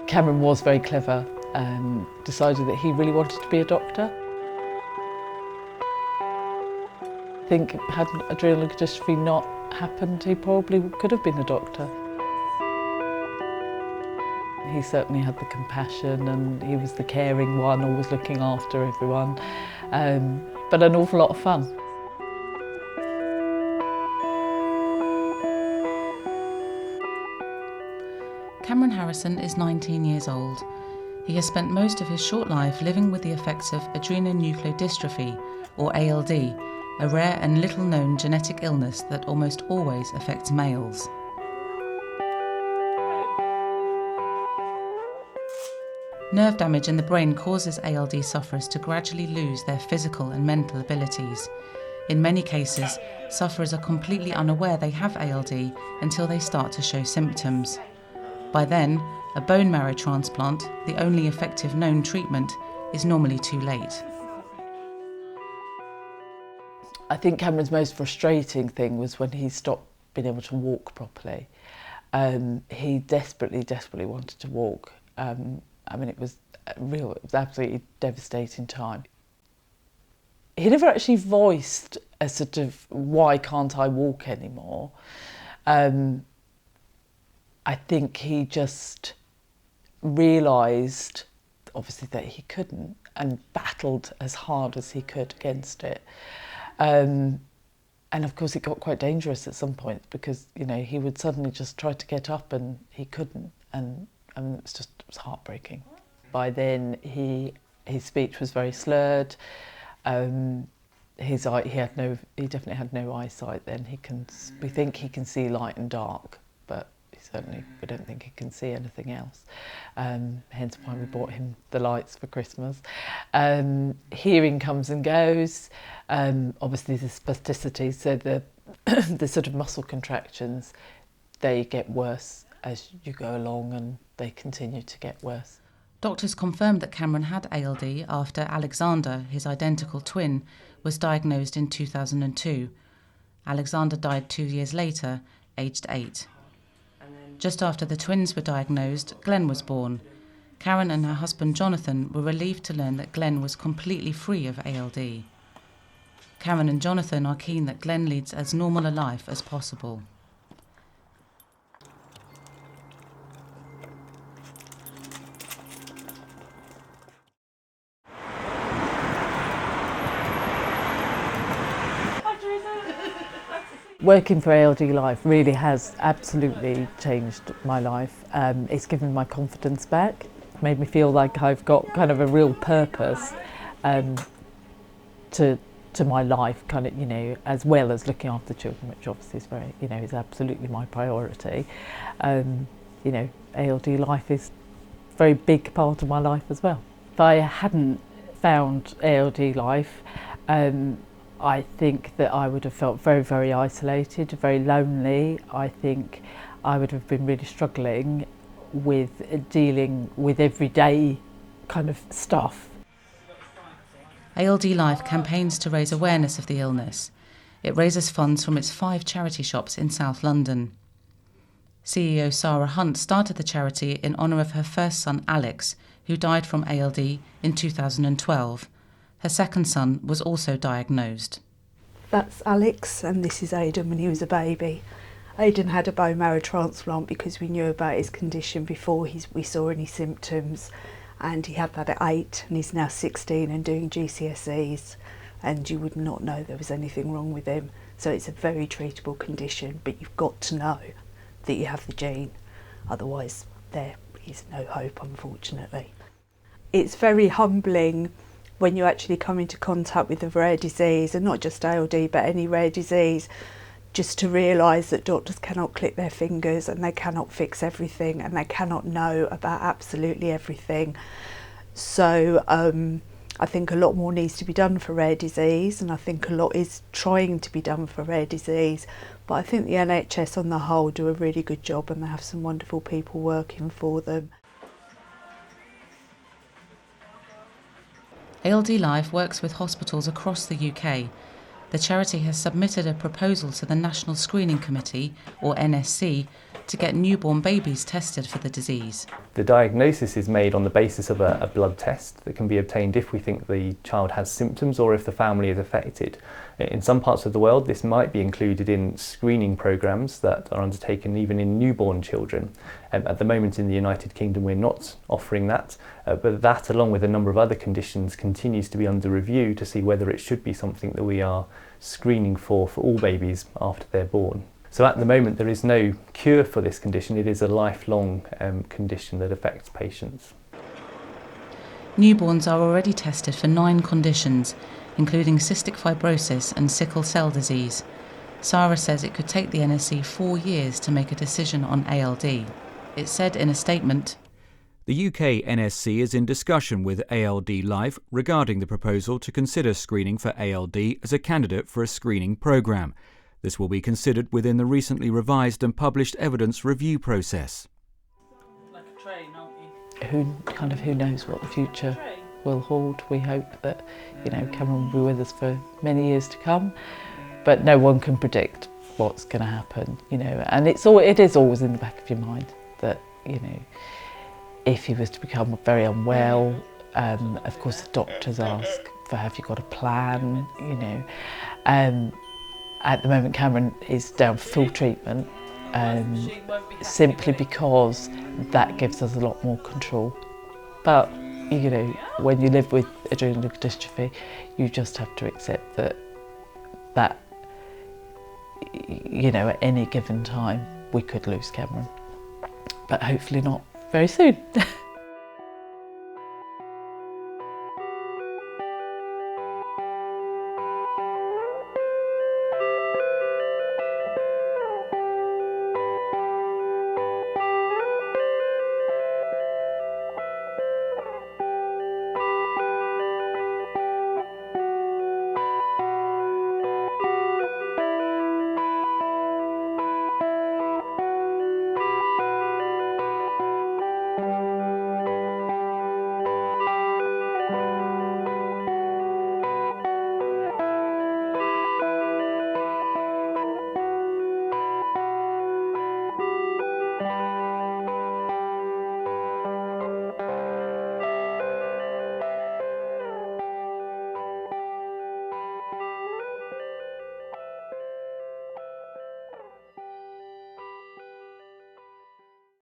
Cameron was very clever and decided that he really wanted to be a doctor. I think had adrenal dystrophy not happened, he probably could have been a doctor. He certainly had the compassion and he was the caring one, always looking after everyone, but an awful lot of fun. Cameron Harrison is 19 years old. He has spent most of his short life living with the effects of adrenonucleodystrophy, or ALD, a rare and little-known genetic illness that almost always affects males. Nerve damage in the brain causes ALD sufferers to gradually lose their physical and mental abilities. In many cases, sufferers are completely unaware they have ALD until they start to show symptoms. By then, a bone marrow transplant, the only effective known treatment, is normally too late. I think Cameron's most frustrating thing was when he stopped being able to walk properly. He desperately wanted to walk. It was absolutely devastating time. He never actually voiced a sort of, why can't I walk anymore? I think he just realised, obviously, that he couldn't and battled as hard as he could against it. And of course it got quite dangerous at some point because, you know, he would suddenly just try to get up and he couldn't, and it was heartbreaking. By then his speech was very slurred. He definitely had no eyesight then. We think he can see light and dark, but we don't think he can see anything else. Hence why we bought him the lights for Christmas. Hearing comes and goes. Obviously the spasticity, so the sort of muscle contractions, they get worse as you go along and they continue to get worse. Doctors confirmed that Cameron had ALD after Alexander, his identical twin, was diagnosed in 2002. Alexander died 2 years later, aged 8. Just after the twins were diagnosed, Glenn was born. Karen and her husband Jonathan were relieved to learn that Glenn was completely free of ALD. Karen and Jonathan are keen that Glenn leads as normal a life as possible. Working for ALD Life really has absolutely changed my life. It's given my confidence back, made me feel like I've got kind of a real purpose to my life, kind of, you know, as well as looking after the children, which obviously is very, you know, is absolutely my priority. You know, ALD Life is a very big part of my life as well. If I hadn't found ALD Life, I think that I would have felt very, very isolated, very lonely. I think I would have been really struggling with dealing with everyday kind of stuff. ALD Life campaigns to raise awareness of the illness. It raises funds from its 5 charity shops in South London. CEO Sarah Hunt started the charity in honour of her first son Alex, who died from ALD in 2012. Her second son was also diagnosed. That's Alex, and this is Aidan when he was a baby. Aidan had a bone marrow transplant because we knew about his condition before we saw any symptoms, and he had that at 8 and he's now 16 and doing GCSEs, and you would not know there was anything wrong with him. So it's a very treatable condition, but you've got to know that you have the gene, otherwise there is no hope, unfortunately. It's very humbling when you actually come into contact with a rare disease, and not just ALD but any rare disease, just to realise that doctors cannot click their fingers and they cannot fix everything and they cannot know about absolutely everything. So I think a lot more needs to be done for rare disease, and I think a lot is trying to be done for rare disease, but I think the NHS on the whole do a really good job and they have some wonderful people working for them. ALD Life works with hospitals across the UK. the charity has submitted a proposal to the National Screening Committee, or NSC, to get newborn babies tested for the disease. The diagnosis is made on the basis of a blood test that can be obtained if we think the child has symptoms or if the family is affected. In some parts of the world, this might be included in screening programs that are undertaken even in newborn children. At the moment in the United Kingdom, we're not offering that, but that, along with a number of other conditions, continues to be under review to see whether it should be something that we are screening for all babies after they're born. So at the moment there is no cure for this condition. It is a lifelong condition that affects patients. Newborns are already tested for 9 conditions, including cystic fibrosis and sickle cell disease. Sarah says it could take the NSC 4 years to make a decision on ALD. It said in a statement, "The UK NSC is in discussion with ALD Life regarding the proposal to consider screening for ALD as a candidate for a screening programme. This will be considered within the recently revised and published evidence review process." like a train, aren't you? Who knows what the future will hold. We hope that, Cameron will be with us for many years to come, but no one can predict what's going to happen, and it is always in the back of your mind that, if he was to become very unwell, of course the doctors ask for, have you got a plan, At the moment Cameron is down for full treatment, simply because that gives us a lot more control. But, when you live with adrenal dystrophy, you just have to accept that, at any given time we could lose Cameron. But hopefully not very soon.